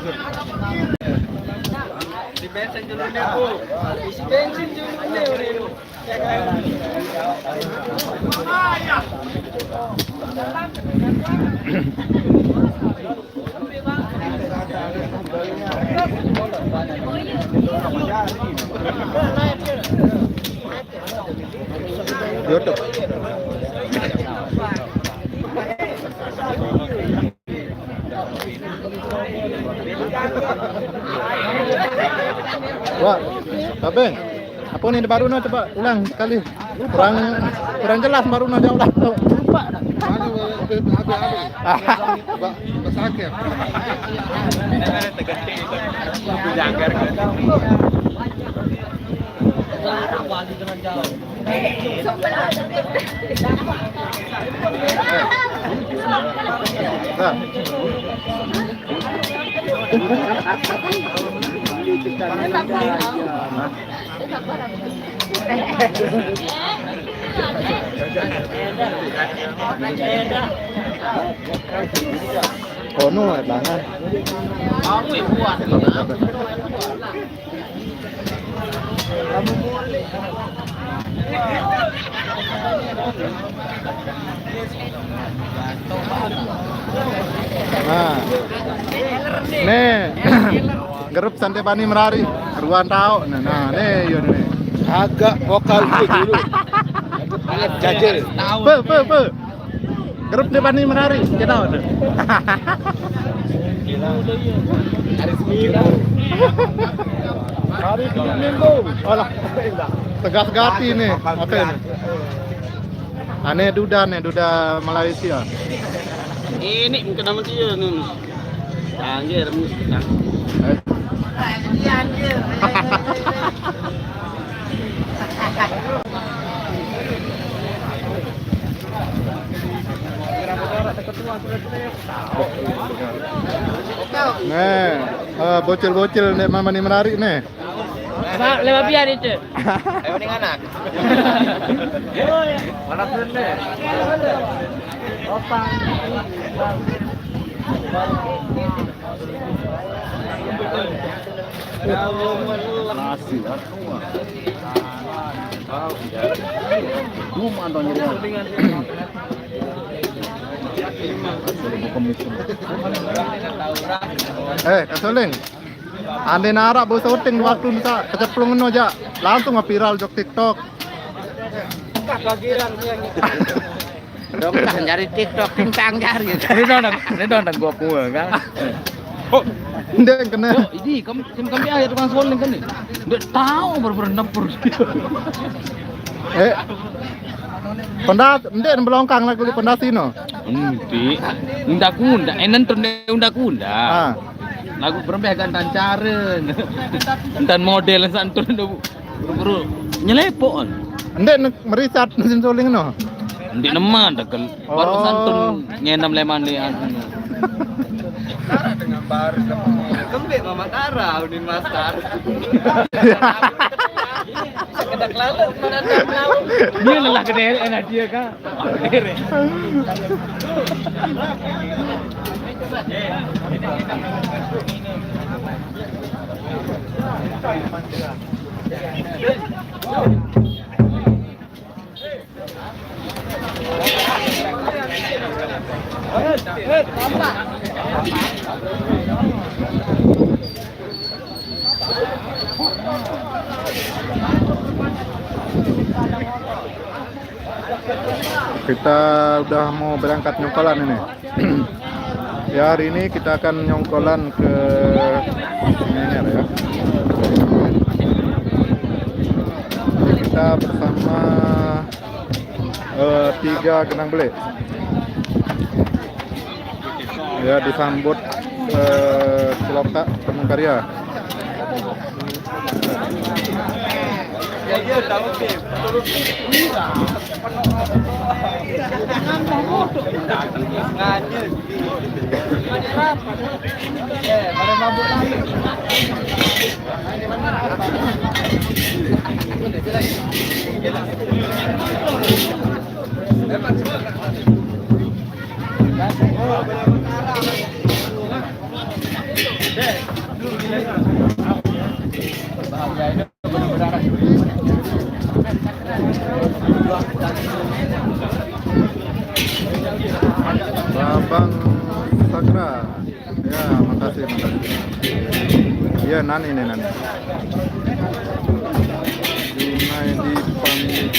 Di bensin dulu nih bu. Isi bensin dulu nih. YouTube. Wah, Babeng, apa nih baru coba ulang sekali. Kurang jelas baru jauh ulang. Lupa. Besakit. Janggar kan. Nah. Oh no, banget. Nah, nih, grup Santai Bani Merari, keruan tahu. Nah, nih, yo nih. Agak vokal dulu. Jajil. Pe. Grup Bani Merari, kita tahu. Hari Minggu. Olah, tegas gati nih. Oke. Aneh Duda Malaysia. Ini mungkin nama dia nih. Anjir, musik kan. Nih, bocil-bocil nih mama nih menarik nih. Lewat biar itu. Ayo nih anak. Mana sende? Opa. Nasi semua. Antonya Kasuling. Ande narak bos syuting waktu bisa keceplung aja. Langsung viral jok TikTok. Dong cari TikTok pingpang cari. Ini dong gua punya kan. Ndek kena. Ini kami aja tukang soling kan nih. Nggak tahu berdempur. Pendat, ndek belongkang lagu pendasi no. Nanti, unda kunda. Ah. Lagu berembeh kan tancaren. Dan model santun buru nyelepon. Ndek merisat mesin soling no. Nanti neman dekel. Baru santun nyenam leman lian. Tara dengan baru kembali Mama Tara Udin Master. Sekedar lalu menantang laut. Dia lelah gede enak dia kan. Gede. Kita udah mau berangkat nyongkolan ini. Ya, hari ini kita akan nyongkolan ke Semener ya. Kita bersama 3 Genang Bele. Ya, disambut Cilokak Teman Karya. Babang Sakra. Ya, makasih. Iya, Nani nih Nani. Junaidi Pamit.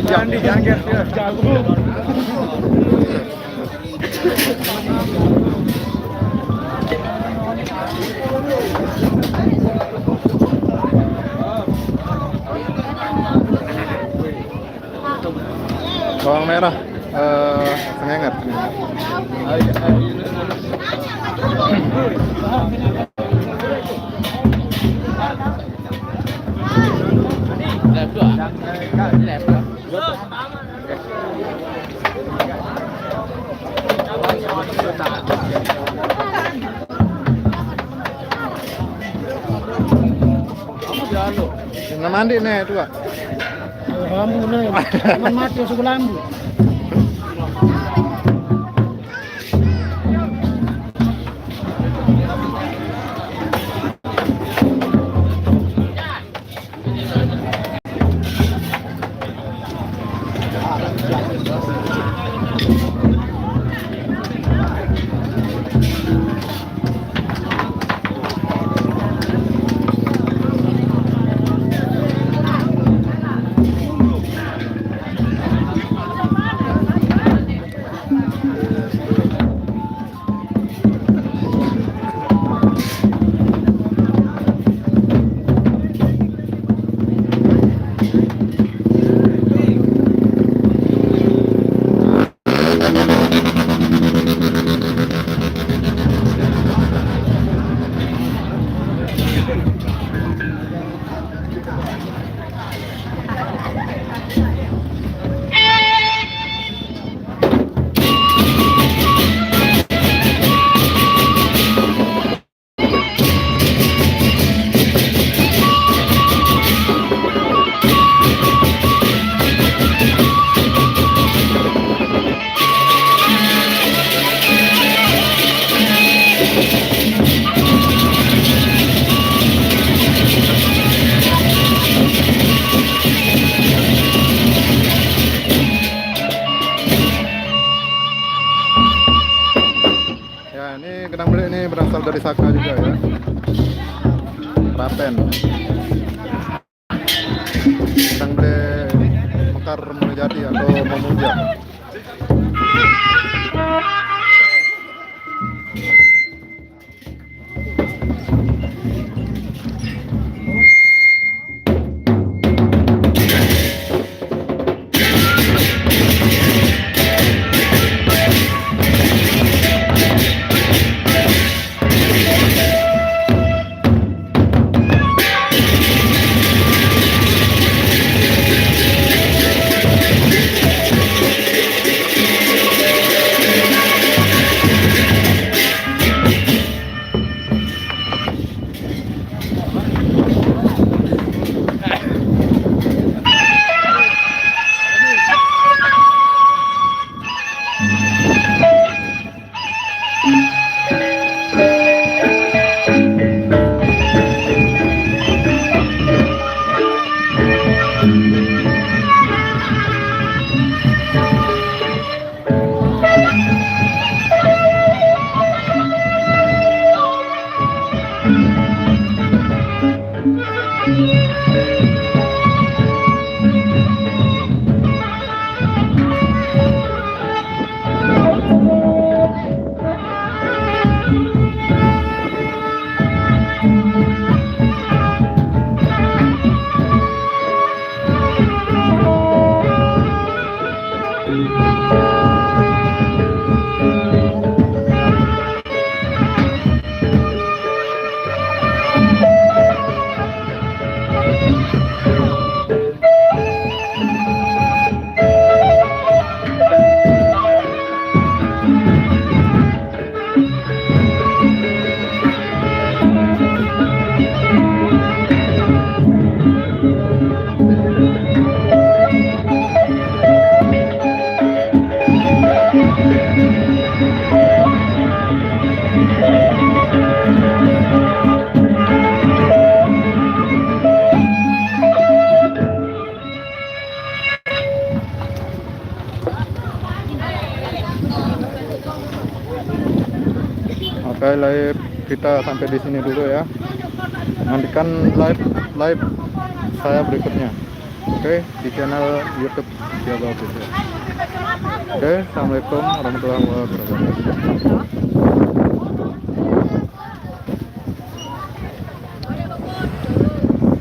Jangan jago. Bawang merah sengengat. Yang mandi nih itu Pak. Lambu nih, teman mati masuk lambu. Dari Saka juga ya. Rapen. Sedang mekar menjadi atau memuja. Oke, live kita sampai di sini dulu ya. Nantikan live saya berikutnya. Oke, di channel YouTube Siaga Official. Oke, assalamualaikum warahmatullahi wabarakatuh.